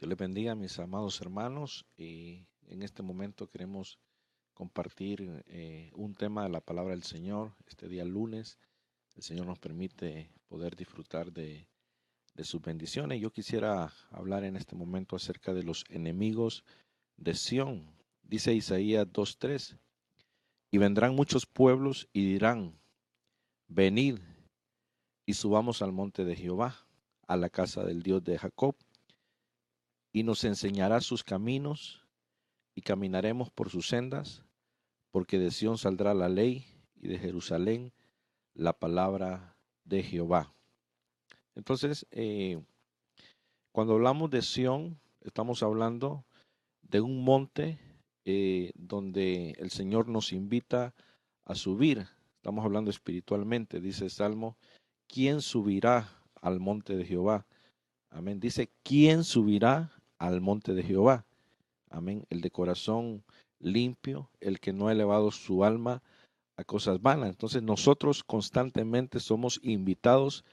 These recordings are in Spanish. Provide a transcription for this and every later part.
Dios les bendiga, mis amados hermanos, y en este momento queremos compartir un tema de la palabra del Señor. Este día lunes, el Señor nos permite poder disfrutar de sus bendiciones. Yo quisiera hablar en este momento acerca de los enemigos de Sión. Dice Isaías 2:3, y vendrán muchos pueblos y dirán, venid y subamos al monte de Jehová, a la casa del Dios de Jacob, y nos enseñará sus caminos y caminaremos por sus sendas, porque de Sión saldrá la ley y de Jerusalén la palabra de Jehová. Entonces, cuando hablamos de Sión, estamos hablando de un monte donde el Señor nos invita a subir. Estamos hablando espiritualmente, dice el Salmo, ¿quién subirá al monte de Jehová? Amén. Dice, ¿quién subirá al monte de Jehová? Amén. El de corazón limpio, el que no ha elevado su alma a cosas vanas. Entonces nosotros constantemente somos invitados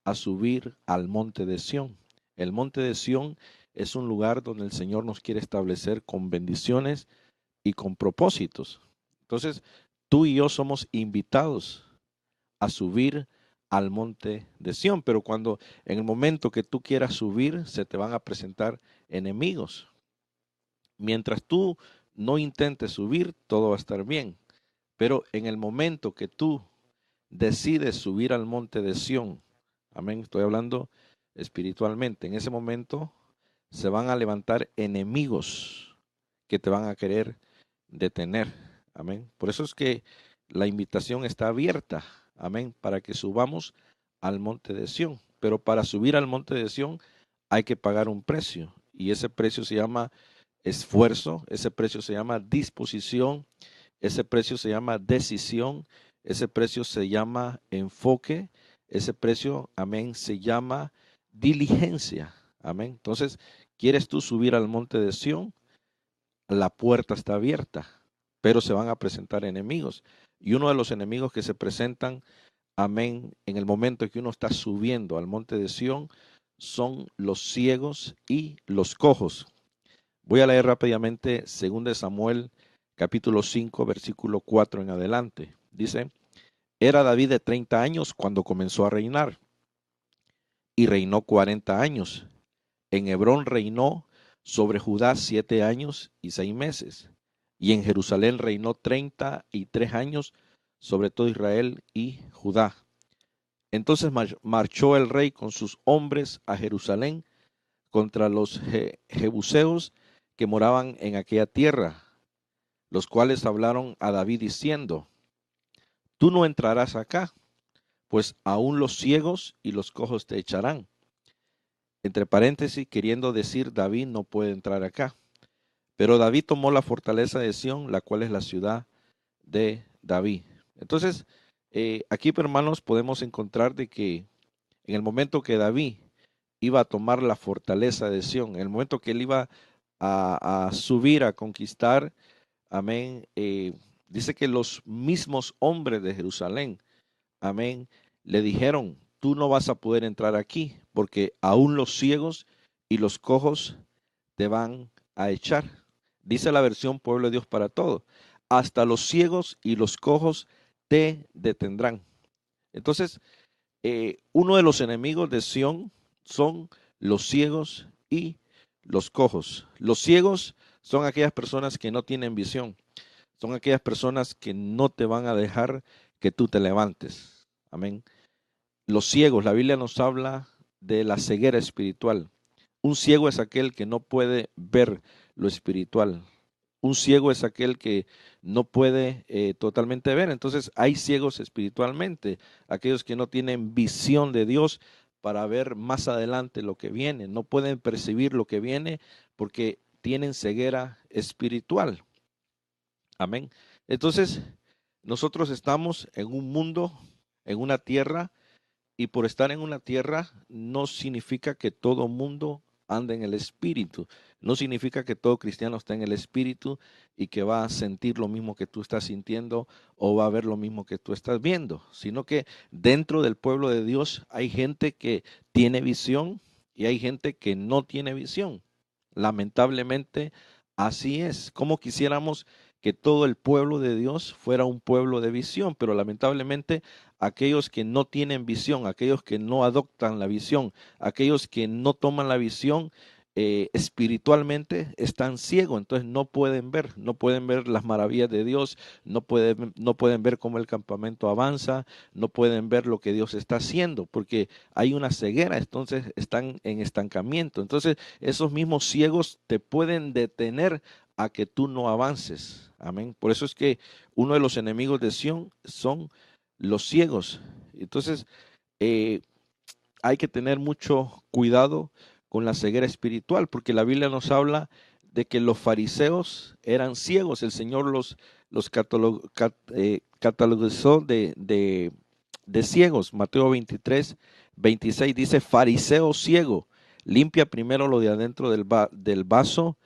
a subir al monte de Sión. El monte de Sión es un lugar donde el Señor nos quiere establecer con bendiciones y con propósitos. Entonces, tú y yo somos invitados a subir al monte de Sión, pero cuando en el momento que tú quieras subir, se te van a presentar enemigos. Mientras tú no intentes subir, todo va a estar bien. Pero en el momento que tú decides subir al monte de Sión, amén, estoy hablando espiritualmente, en ese momento se van a levantar enemigos que te van a querer detener, amén. Por eso es que la invitación está abierta, amén, para que subamos al monte de Sión. Pero para subir al monte de Sión hay que pagar un precio, y ese precio se llama esfuerzo, ese precio se llama disposición, ese precio se llama decisión, ese precio se llama enfoque, ese precio, amén, se llama diligencia, amén. Entonces, ¿quieres tú subir al monte de Sión? La puerta está abierta, pero se van a presentar enemigos. Y uno de los enemigos que se presentan, amén, en el momento en que uno está subiendo al monte de Sión, son los ciegos y los cojos. Voy a leer rápidamente 2 Samuel capítulo 5 versículo 4 en adelante. Dice, era David de 30 años cuando comenzó a reinar y reinó 40 años. En Hebrón reinó sobre Judá 7 años y 6 meses. Y en Jerusalén reinó 33 años sobre todo Israel y Judá. Entonces marchó el rey con sus hombres a Jerusalén contra los jebuseos que moraban en aquella tierra, los cuales hablaron a David diciendo, tú no entrarás acá, pues aún los ciegos y los cojos te echarán. Entre paréntesis, queriendo decir, David no puede entrar acá. Pero David tomó la fortaleza de Sión, la cual es la ciudad de David. Entonces, aquí, hermanos, podemos encontrar de que en el momento que David iba a tomar la fortaleza de Sión, en el momento que él iba a subir, a conquistar, amén, dice que los mismos hombres de Jerusalén, amén, le dijeron, tú no vas a poder entrar aquí, porque aún los ciegos y los cojos te van a echar. Dice la versión Pueblo de Dios para todo, hasta los ciegos y los cojos te detendrán. Entonces, uno de los enemigos de Sión son los ciegos y los cojos. Los ciegos son aquellas personas que no tienen visión, son aquellas personas que no te van a dejar que tú te levantes. Amén. Los ciegos, la Biblia nos habla de la ceguera espiritual. Un ciego es aquel que no puede ver lo espiritual. Un ciego es aquel que no puede totalmente ver. Entonces hay ciegos espiritualmente, aquellos que no tienen visión de Dios para ver más adelante lo que viene. No pueden percibir lo que viene porque tienen ceguera espiritual. Amén. Entonces, nosotros estamos en un mundo, en una tierra, y por estar en una tierra no significa que todo mundo ande en el espíritu. No significa que todo cristiano está en el espíritu y que va a sentir lo mismo que tú estás sintiendo o va a ver lo mismo que tú estás viendo, sino que dentro del pueblo de Dios hay gente que tiene visión y hay gente que no tiene visión. Lamentablemente, así es. Como quisiéramos que todo el pueblo de Dios fuera un pueblo de visión, pero lamentablemente aquellos que no tienen visión, aquellos que no adoptan la visión, aquellos que no toman la visión, espiritualmente están ciegos, entonces no pueden ver las maravillas de Dios, no pueden ver cómo el campamento avanza, no pueden ver lo que Dios está haciendo, porque hay una ceguera, entonces están en estancamiento. Entonces esos mismos ciegos te pueden detener a que tú no avances. Amén. Por eso es que uno de los enemigos de Sión son los ciegos. Entonces, eh, hay que tener mucho cuidado con la ceguera espiritual, porque la Biblia nos habla de que los fariseos eran ciegos. El Señor los catalogizó de ciegos. Mateo 23, 26 dice, fariseo ciego, limpia primero lo de adentro del vaso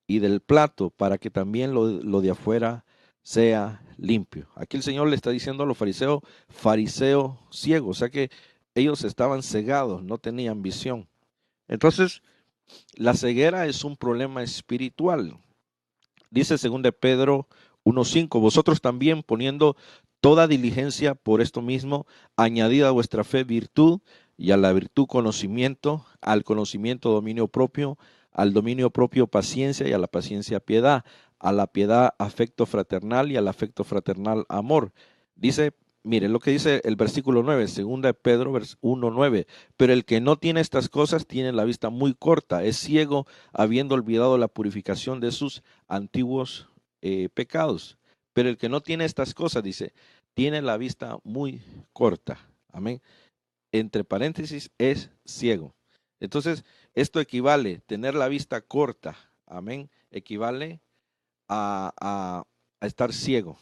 y del plato, para que también lo de afuera sea limpio. Aquí el Señor le está diciendo a los fariseos, fariseo ciego, o sea que ellos estaban cegados, no tenían visión. Entonces, la ceguera es un problema espiritual. Dice 2 Pedro 1:5, vosotros también poniendo toda diligencia por esto mismo, añadida a vuestra fe virtud, y a la virtud conocimiento, al conocimiento dominio propio, al dominio propio paciencia, y a la paciencia piedad, a la piedad afecto fraternal, y al afecto fraternal amor. Dice, mire lo que dice el versículo 9, 2 Pedro 1:9, pero el que no tiene estas cosas tiene la vista muy corta, es ciego, habiendo olvidado la purificación de sus antiguos pecados. Pero el que no tiene estas cosas, dice, tiene la vista muy corta. Amén. Entre paréntesis, es ciego. Entonces, esto equivale, tener la vista corta, amén, equivale a estar ciego.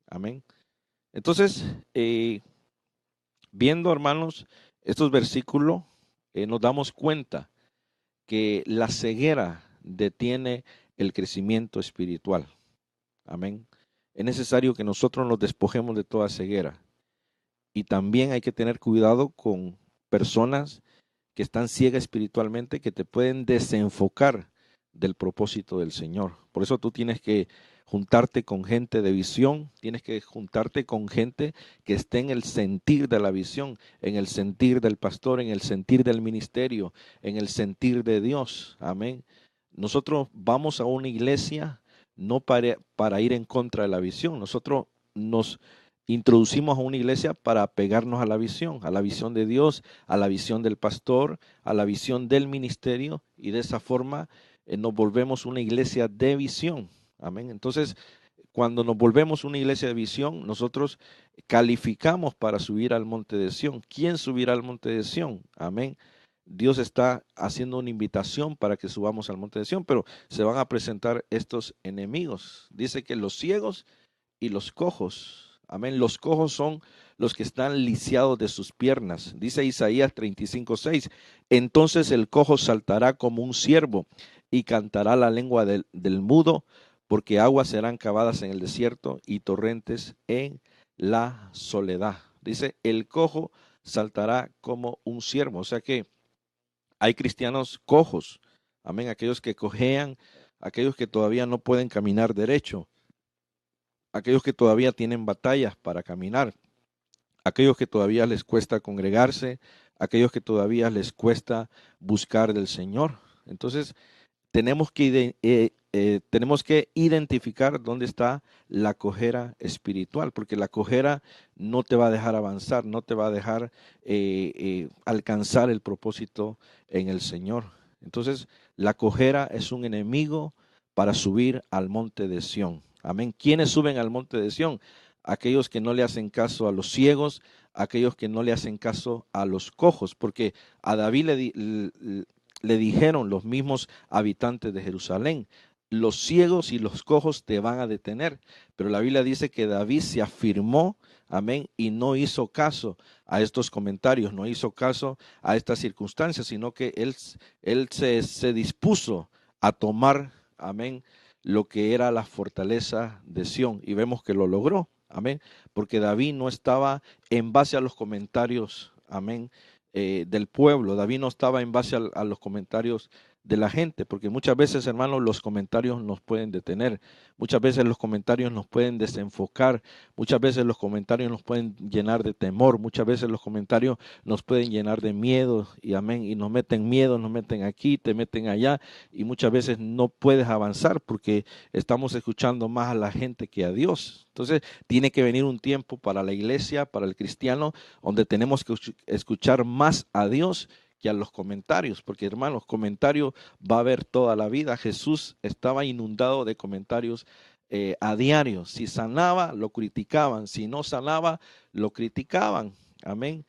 Amén. Entonces, viendo, hermanos, estos versículos, nos damos cuenta que la ceguera detiene el crecimiento espiritual. Amén. Es necesario que nosotros nos despojemos de toda ceguera. Y también hay que tener cuidado con personas que están ciegas espiritualmente, que te pueden desenfocar del propósito del Señor. Por eso tú tienes que juntarte con gente de visión, tienes que juntarte con gente que esté en el sentir de la visión, en el sentir del pastor, en el sentir del ministerio, en el sentir de Dios. Amén. Nosotros vamos a una iglesia no para ir en contra de la visión. Nosotros nos introducimos a una iglesia para pegarnos a la visión de Dios, a la visión del pastor, a la visión del ministerio, y de esa forma nos volvemos una iglesia de visión. Amén. Entonces, cuando nos volvemos una iglesia de visión, nosotros calificamos para subir al monte de Sión. ¿Quién subirá al monte de Sión? Amén. Dios está haciendo una invitación para que subamos al monte de Sión, pero se van a presentar estos enemigos. Dice que los ciegos y los cojos. Amén. Los cojos son los que están lisiados de sus piernas. Dice Isaías 35:6. Entonces el cojo saltará como un ciervo y cantará la lengua del mudo, porque aguas serán cavadas en el desierto y torrentes en la soledad. Dice, el cojo saltará como un ciervo. O sea que hay cristianos cojos. Amén. Aquellos que cojean, aquellos que todavía no pueden caminar derecho, aquellos que todavía tienen batallas para caminar, aquellos que todavía les cuesta congregarse, aquellos que todavía les cuesta buscar del Señor. Entonces, tenemos que identificar dónde está la cojera espiritual, porque la cojera no te va a dejar avanzar, no te va a dejar alcanzar el propósito en el Señor. Entonces, la cojera es un enemigo para subir al monte de Sión. Amén. ¿Quiénes suben al monte de Sión? Aquellos que no le hacen caso a los ciegos, aquellos que no le hacen caso a los cojos, porque a David le dijeron los mismos habitantes de Jerusalén, los ciegos y los cojos te van a detener. Pero la Biblia dice que David se afirmó, amén, y no hizo caso a estos comentarios, no hizo caso a estas circunstancias, sino que él se dispuso a tomar, amén, lo que era la fortaleza de Sión. Y vemos que lo logró, amén, porque David no estaba en base a los comentarios, amén, del pueblo. David no estaba en base a los comentarios de la gente, porque muchas veces, hermanos, los comentarios nos pueden detener, muchas veces los comentarios nos pueden desenfocar, muchas veces los comentarios nos pueden llenar de temor, muchas veces los comentarios nos pueden llenar de miedo, y amén, y nos meten miedo, nos meten aquí, te meten allá, y muchas veces no puedes avanzar porque estamos escuchando más a la gente que a Dios. Entonces, tiene que venir un tiempo para la iglesia, para el cristiano, donde tenemos que escuchar más a Dios que a los comentarios, porque hermanos, comentarios va a haber toda la vida. Jesús estaba inundado de comentarios a diario. Si sanaba, lo criticaban. Si no sanaba, lo criticaban. Amén.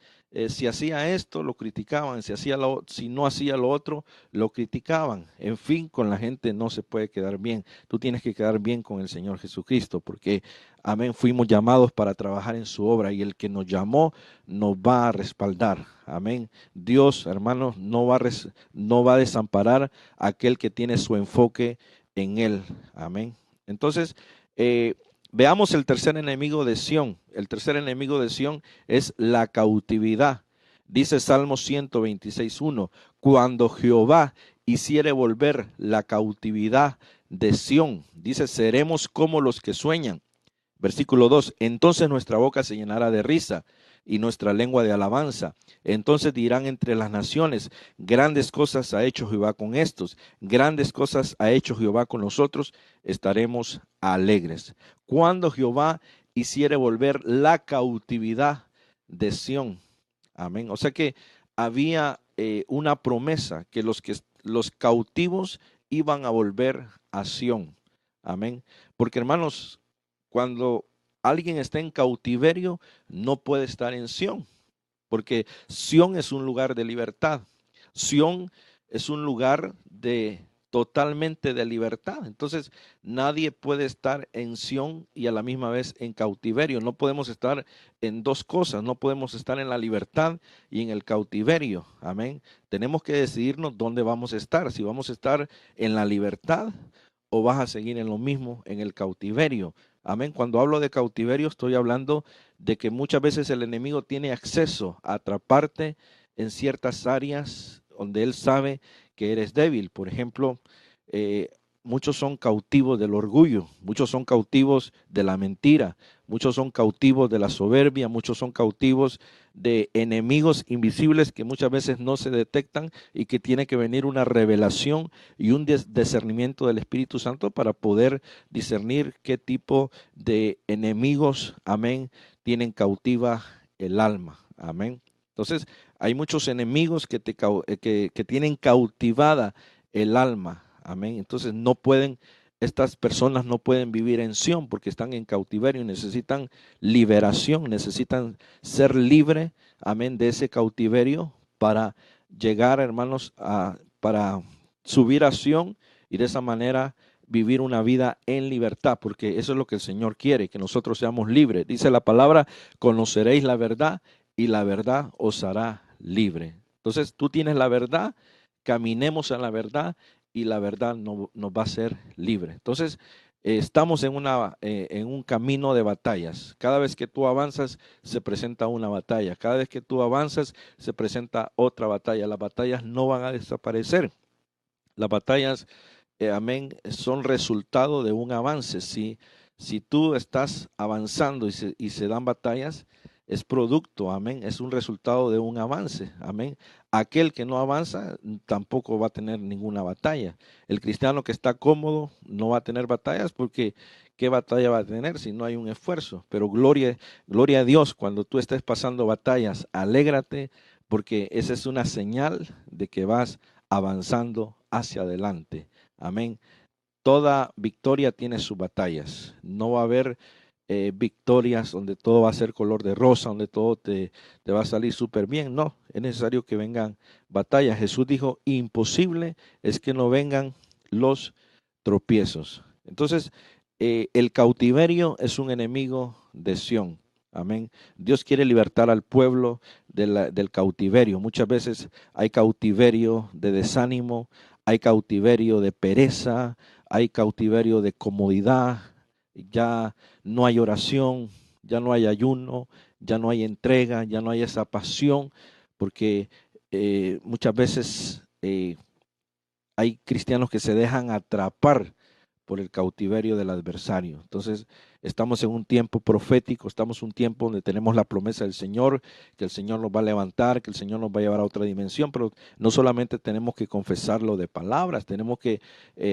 Si hacía esto, lo criticaban. Si no hacía lo otro, lo criticaban. En fin, con la gente no se puede quedar bien. Tú tienes que quedar bien con el Señor Jesucristo, porque, amén, fuimos llamados para trabajar en su obra y el que nos llamó nos va a respaldar. Amén. Dios, hermanos, no va a desamparar a aquel que tiene su enfoque en Él. Amén. Entonces, veamos el tercer enemigo de Sión. El tercer enemigo de Sión es la cautividad. Dice Salmo 126:1, cuando Jehová hiciere volver la cautividad de Sión, dice, seremos como los que sueñan. Versículo 2, entonces nuestra boca se llenará de risa y nuestra lengua de alabanza. Entonces dirán entre las naciones, grandes cosas ha hecho Jehová con estos, grandes cosas ha hecho Jehová con nosotros, estaremos alegres. Cuando Jehová hiciere volver la cautividad de Sión. Amén. O sea que había una promesa que los cautivos iban a volver a Sión. Amén. Porque hermanos, cuando alguien está en cautiverio, no puede estar en Sión, porque Sión es un lugar de libertad. Sión es un lugar de totalmente de libertad. Entonces, nadie puede estar en Sión y a la misma vez en cautiverio. No podemos estar en dos cosas. No podemos estar en la libertad y en el cautiverio. Amén. Tenemos que decidirnos dónde vamos a estar. Si vamos a estar en la libertad o vas a seguir en lo mismo, en el cautiverio. Amén. Cuando hablo de cautiverio, estoy hablando de que muchas veces el enemigo tiene acceso a atraparte en ciertas áreas donde él sabe que eres débil. Por ejemplo, eh, muchos son cautivos del orgullo, muchos son cautivos de la mentira, muchos son cautivos de la soberbia, muchos son cautivos de enemigos invisibles que muchas veces no se detectan y que tiene que venir una revelación y un discernimiento del Espíritu Santo para poder discernir qué tipo de enemigos, amén, tienen cautiva el alma, amén. Entonces, hay muchos enemigos que tienen cautivada el alma, amén. Entonces, estas personas no pueden vivir en Sión porque están en cautiverio y necesitan liberación, necesitan ser libres, amén, de ese cautiverio para llegar, hermanos, para subir a Sión y de esa manera vivir una vida en libertad, porque eso es lo que el Señor quiere, que nosotros seamos libres. Dice la palabra, conoceréis la verdad y la verdad os hará libre. Entonces tú tienes la verdad, caminemos en la verdad y la verdad nos va a hacer libre. Entonces estamos en un camino de batallas. Cada vez que tú avanzas se presenta una batalla. Cada vez que tú avanzas se presenta otra batalla. Las batallas no van a desaparecer. Las batallas, amén, son resultado de un avance. Si tú estás avanzando y se dan batallas, es producto, amén, es un resultado de un avance, amén. Aquel que no avanza tampoco va a tener ninguna batalla. El cristiano que está cómodo no va a tener batallas porque ¿qué batalla va a tener si no hay un esfuerzo? Pero gloria a Dios, cuando tú estés pasando batallas, alégrate porque esa es una señal de que vas avanzando hacia adelante. Amén. Toda victoria tiene sus batallas. No va a haber victorias donde todo va a ser color de rosa, donde todo te va a salir súper bien. No, es necesario que vengan batallas. Jesús dijo, imposible es que no vengan los tropiezos. Entonces, el cautiverio es un enemigo de Sión. Amén. Dios quiere libertar al pueblo del cautiverio. Muchas veces hay cautiverio de desánimo, hay cautiverio de pereza, hay cautiverio de comodidad, ya no hay oración, ya no hay ayuno, ya no hay entrega, ya no hay esa pasión, porque muchas veces hay cristianos que se dejan atrapar por el cautiverio del adversario. Entonces, estamos en un tiempo profético, estamos en un tiempo donde tenemos la promesa del Señor, que el Señor nos va a levantar, que el Señor nos va a llevar a otra dimensión, pero no solamente tenemos que confesarlo de palabras, tenemos que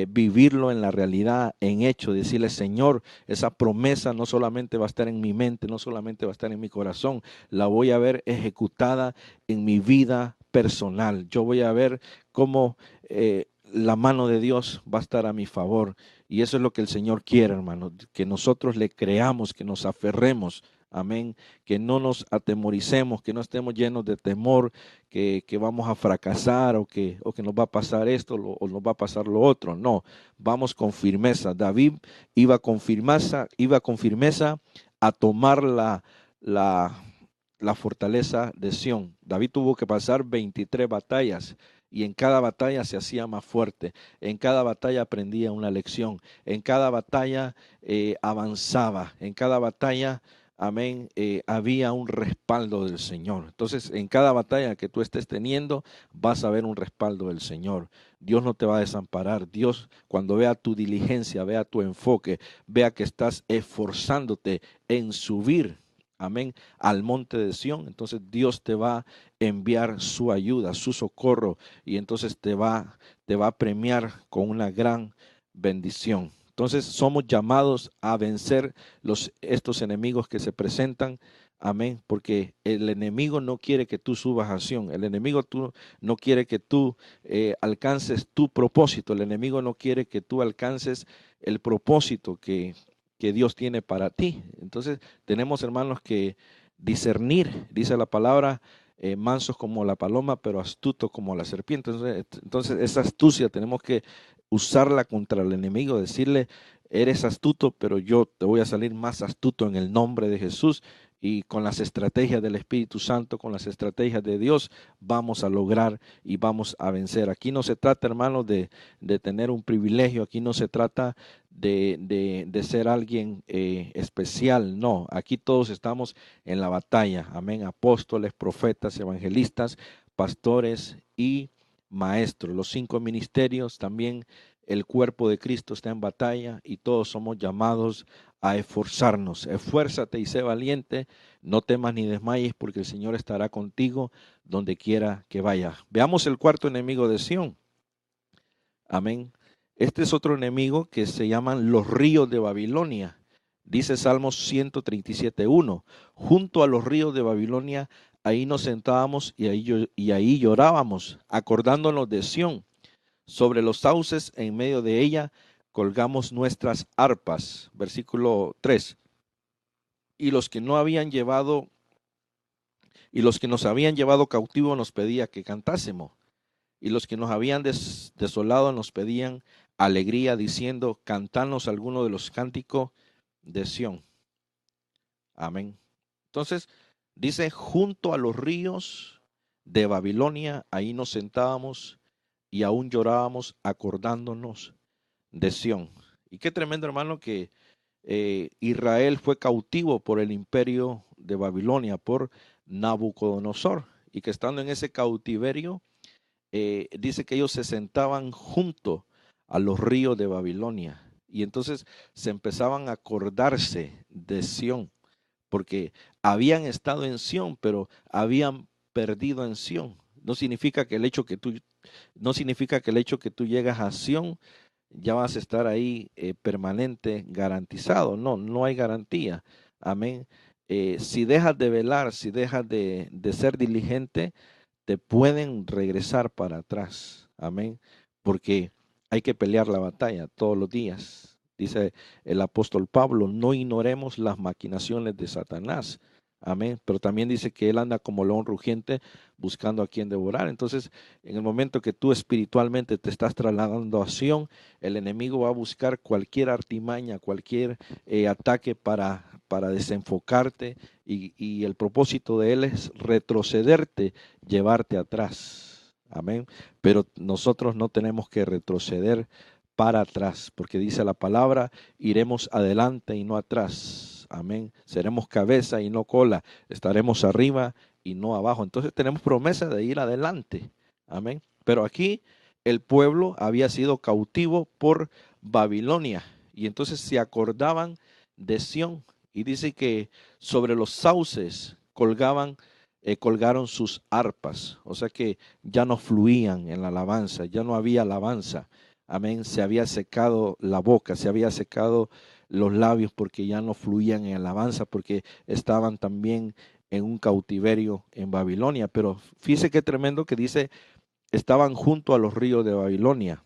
vivirlo en la realidad, en hecho, decirle, Señor, esa promesa no solamente va a estar en mi mente, no solamente va a estar en mi corazón, la voy a ver ejecutada en mi vida personal. Yo voy a ver cómo la mano de Dios va a estar a mi favor. Y eso es lo que el Señor quiere, hermano, que nosotros le creamos, que nos aferremos, amén, que no nos atemoricemos, que no estemos llenos de temor, que vamos a fracasar o que nos va a pasar esto o nos va a pasar lo otro. No, vamos con firmeza. David iba con firmeza a tomar la fortaleza de Sión. David tuvo que pasar 23 batallas y en cada batalla se hacía más fuerte, en cada batalla aprendía una lección, en cada batalla avanzaba, en cada batalla, amén, había un respaldo del Señor. Entonces, en cada batalla que tú estés teniendo, vas a ver un respaldo del Señor. Dios no te va a desamparar. Dios, cuando vea tu diligencia, vea tu enfoque, vea que estás esforzándote en subir, amén, al monte de Sión, entonces Dios te va a enviar su ayuda, su socorro, y entonces te va a premiar con una gran bendición. Entonces somos llamados a vencer estos enemigos que se presentan, amén, porque el enemigo no quiere que tú subas a Sión, el enemigo no quiere que tú alcances tu propósito, el enemigo no quiere que tú alcances el propósito que Dios tiene para ti. Entonces tenemos, hermanos, que discernir, dice la palabra, mansos como la paloma, pero astutos como la serpiente. Entonces esa astucia tenemos que usarla contra el enemigo, decirle, eres astuto, pero yo te voy a salir más astuto en el nombre de Jesús. Y con las estrategias del Espíritu Santo, con las estrategias de Dios, vamos a lograr y vamos a vencer. Aquí no se trata, hermanos, de tener un privilegio, aquí no se trata de ser alguien especial, no, aquí todos estamos en la batalla, amén, apóstoles, profetas, evangelistas, pastores y maestros, los 5 ministerios, también el cuerpo de Cristo está en batalla y todos somos llamados a esforzarnos. Esfuérzate y sé valiente, no temas ni desmayes porque el Señor estará contigo donde quiera que vaya. Veamos el cuarto enemigo de Sión. Amén. Este es otro enemigo que se llaman los ríos de Babilonia. Dice Salmos 137:1. Junto a los ríos de Babilonia, ahí nos sentábamos y ahí llorábamos, acordándonos de Sión. Sobre los sauces en medio de ella colgamos nuestras arpas. Versículo 3. Y los que no habían llevado, y los que nos habían llevado cautivo nos pedía que cantásemos. Y los que nos habían desolado nos pedían alegría, diciendo, cantanos alguno de los cánticos de Sión. Amén. Entonces, dice, junto a los ríos de Babilonia, ahí nos sentábamos y aún llorábamos acordándonos de Sión. Y qué tremendo, hermano, que Israel fue cautivo por el imperio de Babilonia, por Nabucodonosor, y que estando en ese cautiverio, dice que ellos se sentaban junto a los ríos de Babilonia y entonces se empezaban a acordarse de Sión, porque habían estado en Sión, pero habían perdido en Sión. No significa que el hecho que tú llegas a Sión ya vas a estar ahí permanente, garantizado. No, no hay garantía. Amén. Si dejas de velar, si dejas de ser diligente, te pueden regresar para atrás. Amén. Porque hay que pelear la batalla todos los días. Dice el apóstol Pablo, no ignoremos las maquinaciones de Satanás. Amén. Pero también dice que él anda como león rugiente buscando a quien devorar. Entonces, en el momento que tú espiritualmente te estás trasladando a Sión, el enemigo va a buscar cualquier artimaña, cualquier ataque para desenfocarte y el propósito de él es retrocederte, llevarte atrás. Amén. Pero nosotros no tenemos que retroceder para atrás, porque dice la palabra, iremos adelante y no atrás. Amén. Seremos cabeza y no cola, estaremos arriba y no abajo. Entonces tenemos promesa de ir adelante. Amén. Pero aquí el pueblo había sido cautivo por Babilonia y entonces se acordaban de Sión y dice que sobre los sauces colgaron sus arpas, o sea que ya no fluían en la alabanza, ya no había alabanza, amén, se había secado la boca, se había secado los labios porque ya no fluían en alabanza, porque estaban también en un cautiverio en Babilonia. Pero fíjese qué tremendo que dice, estaban junto a los ríos de Babilonia.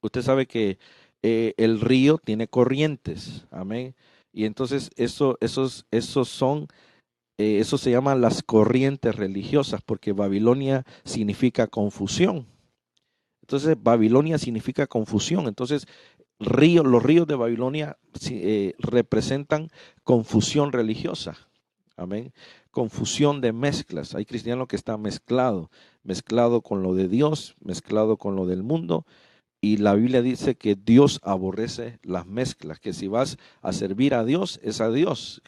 Usted sabe que el río tiene corrientes, amén. Y entonces eso se llaman las corrientes religiosas, porque Babilonia significa confusión. Entonces Babilonia significa confusión. Entonces los ríos de Babilonia representan confusión religiosa. Amén. Confusión de mezclas. Hay cristianos que están mezclado con lo de Dios, mezclado con lo del mundo. Y la Biblia dice que Dios aborrece las mezclas, que si vas a servir a Dios, es a Dios.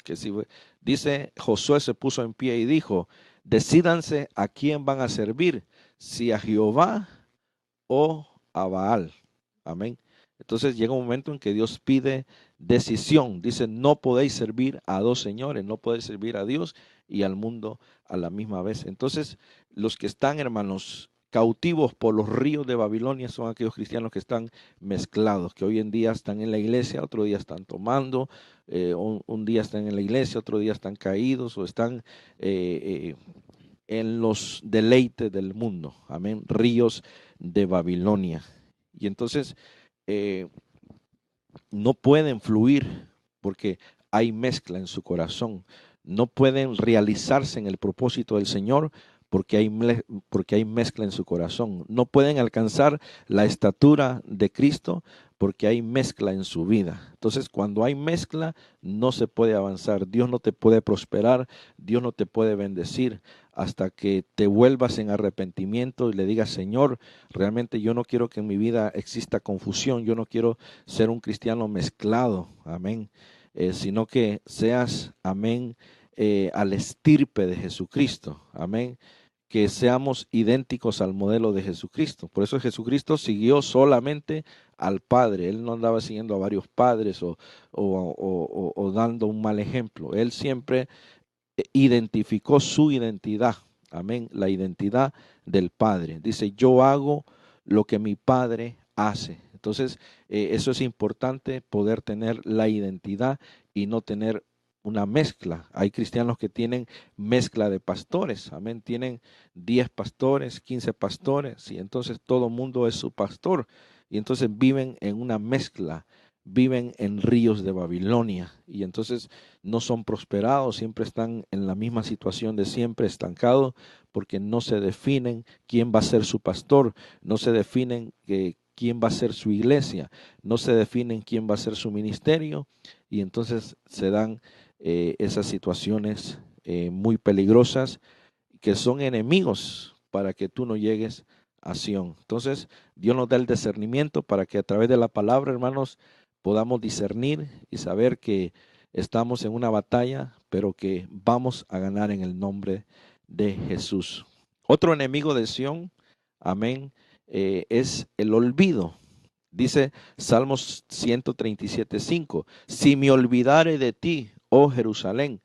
Dice Josué se puso en pie y dijo, decídanse a quién van a servir, si a Jehová o a Baal. Amén. Entonces llega un momento en que Dios pide decisión. Dice, no podéis servir a dos señores, no podéis servir a Dios y al mundo a la misma vez. Entonces, los que están, hermanos, cautivos por los ríos de Babilonia son aquellos cristianos que están mezclados, que hoy en día están en la iglesia, otro día están tomando, un día están en la iglesia, otro día están caídos o están en los deleites del mundo. Amén. Ríos de Babilonia. Y entonces eh, no pueden fluir porque hay mezcla en su corazón. No pueden realizarse en el propósito del Señor porque hay mezcla en su corazón. No pueden alcanzar la estatura de Cristo porque hay mezcla en su vida. Entonces, cuando hay mezcla, no se puede avanzar. Dios no te puede prosperar, Dios no te puede bendecir hasta que te vuelvas en arrepentimiento y le digas, Señor, realmente yo no quiero que en mi vida exista confusión, yo no quiero ser un cristiano mezclado, amén, sino que seas, amén, al estirpe de Jesucristo, amén, que seamos idénticos al modelo de Jesucristo. Por eso Jesucristo siguió solamente al Padre, Él no andaba siguiendo a varios padres o dando un mal ejemplo, Él siempre identificó su identidad, amén, la identidad del Padre. Dice, yo hago lo que mi Padre hace. Entonces, eso es importante, poder tener la identidad y no tener una mezcla. Hay cristianos que tienen mezcla de pastores, amén, tienen 10 pastores, 15 pastores, y entonces todo mundo es su pastor, y entonces viven en una mezcla, viven en ríos de Babilonia, y entonces no son prosperados, siempre están en la misma situación de siempre, estancados, porque no se definen quién va a ser su pastor, no se definen quién va a ser su iglesia, no se definen quién va a ser su ministerio, y entonces se dan esas situaciones muy peligrosas que son enemigos para que tú no llegues a Sión. Entonces, Dios nos da el discernimiento para que a través de la palabra, hermanos, podamos discernir y saber que estamos en una batalla, pero que vamos a ganar en el nombre de Jesús. Otro enemigo de Sión, amén, es el olvido. Dice Salmos 137:5, si me olvidare de ti, oh Jerusalén,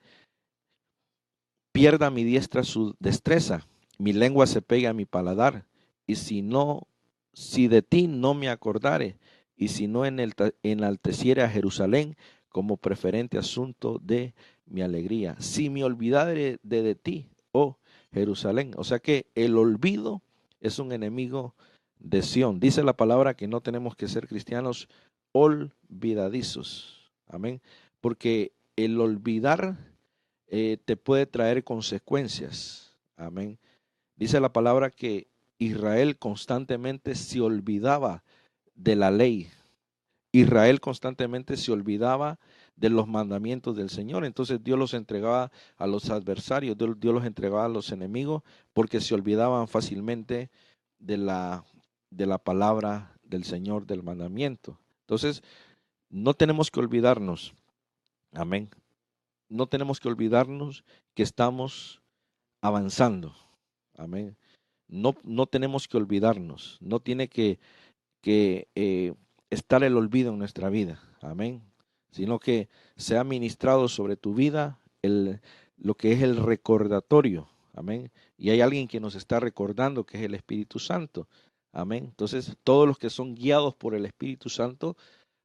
pierda mi diestra su destreza, mi lengua se pegue a mi paladar, y si de ti no me acordare, y si no enalteciere a Jerusalén como preferente asunto de mi alegría, si me olvidare de ti, oh Jerusalén. O sea que el olvido es un enemigo de Sión. Dice la palabra que no tenemos que ser cristianos olvidadizos. Amén. Porque el olvidar te puede traer consecuencias. Amén. Dice la palabra que Israel constantemente se olvidaba de la ley. Israel constantemente se olvidaba de los mandamientos del Señor. Entonces Dios los entregaba a los adversarios, Dios los entregaba a los enemigos porque se olvidaban fácilmente de la palabra del Señor, del mandamiento. Entonces, no tenemos que olvidarnos. Amén. No tenemos que olvidarnos que estamos avanzando. Amén. No tenemos que olvidarnos, no tiene que estar el olvido en nuestra vida, amén, sino que se ha ministrado sobre tu vida lo que es el recordatorio, amén, y hay alguien que nos está recordando que es el Espíritu Santo, amén. Entonces, todos los que son guiados por el Espíritu Santo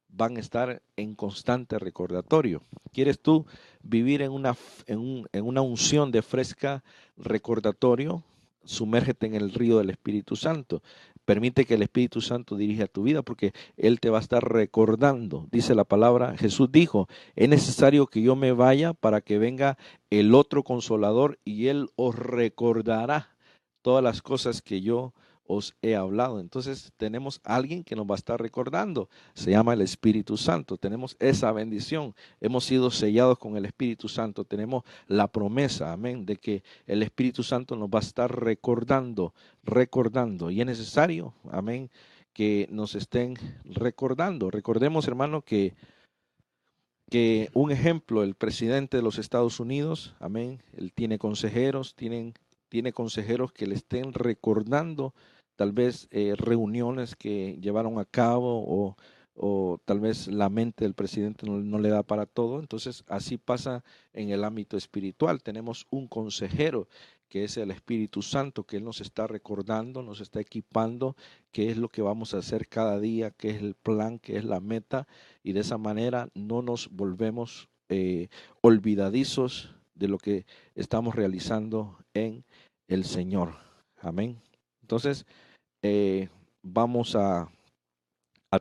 van a estar en constante recordatorio. ¿Quieres tú vivir en una unción de fresca recordatorio? Sumérgete en el río del Espíritu Santo. Permite que el Espíritu Santo dirija tu vida porque Él te va a estar recordando. Dice la palabra, Jesús dijo, es necesario que yo me vaya para que venga el otro consolador y Él os recordará todas las cosas que yo os he hablado. Entonces tenemos a alguien que nos va a estar recordando. Se llama el Espíritu Santo. Tenemos esa bendición. Hemos sido sellados con el Espíritu Santo. Tenemos la promesa, amén, de que el Espíritu Santo nos va a estar recordando. Y es necesario, amén, que nos estén recordando. Recordemos, hermano, que un ejemplo, el presidente de los Estados Unidos, amén, él tiene consejeros, tiene consejeros que le estén recordando tal vez reuniones que llevaron a cabo o tal vez la mente del presidente no le da para todo. Entonces así pasa en el ámbito espiritual. Tenemos un consejero que es el Espíritu Santo, que Él nos está recordando, nos está equipando, qué es lo que vamos a hacer cada día, qué es el plan, qué es la meta, y de esa manera no nos volvemos olvidadizos de lo que estamos realizando en el Señor. Amén. Entonces, vamos a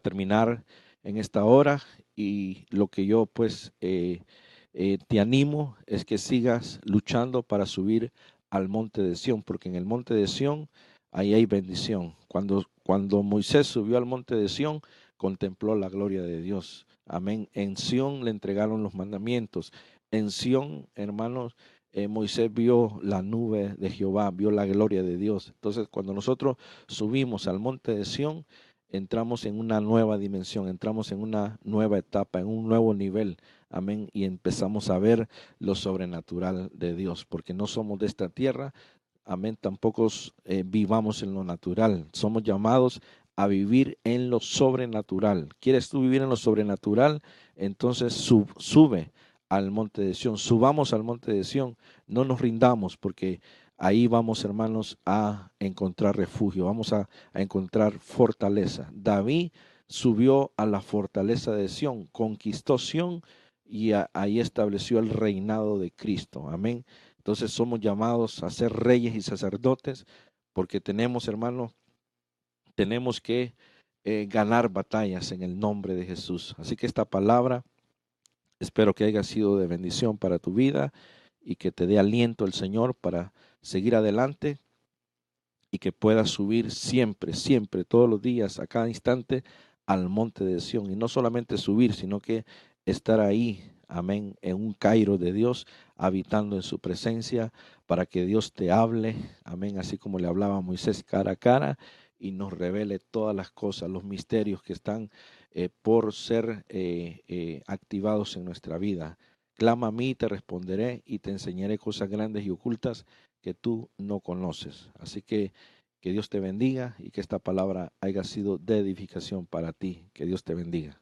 terminar en esta hora y lo que yo pues te animo es que sigas luchando para subir al monte de Sión, porque en el monte de Sión ahí hay bendición. Cuando Moisés subió al monte de Sión, contempló la gloria de Dios. Amén. En Sión le entregaron los mandamientos. En Sión, hermanos, Moisés vio la nube de Jehová, vio la gloria de Dios. Entonces, cuando nosotros subimos al monte de Sión, entramos en una nueva dimensión, entramos en una nueva etapa, en un nuevo nivel, amén, y empezamos a ver lo sobrenatural de Dios, porque no somos de esta tierra, amén, tampoco vivamos en lo natural, somos llamados a vivir en lo sobrenatural. ¿Quieres tú vivir en lo sobrenatural? Entonces sube al monte de Sión, subamos al monte de Sión, no nos rindamos, porque ahí vamos, hermanos, a encontrar refugio, vamos a encontrar fortaleza. David subió a la fortaleza de Sión, conquistó Sión y ahí estableció el reinado de Cristo. Amén. Entonces somos llamados a ser reyes y sacerdotes porque tenemos, hermanos, tenemos que ganar batallas en el nombre de Jesús. Así que esta palabra espero que haya sido de bendición para tu vida y que te dé aliento el Señor para seguir adelante y que puedas subir siempre, siempre, todos los días, a cada instante, al monte de Sión. Y no solamente subir, sino que estar ahí, amén, en un Cairo de Dios, habitando en su presencia, para que Dios te hable, amén, así como le hablaba a Moisés cara a cara, y nos revele todas las cosas, los misterios que están por ser activados en nuestra vida. Clama a mí, te responderé y te enseñaré cosas grandes y ocultas que tú no conoces. Así que Dios te bendiga y que esta palabra haya sido de edificación para ti. Que Dios te bendiga.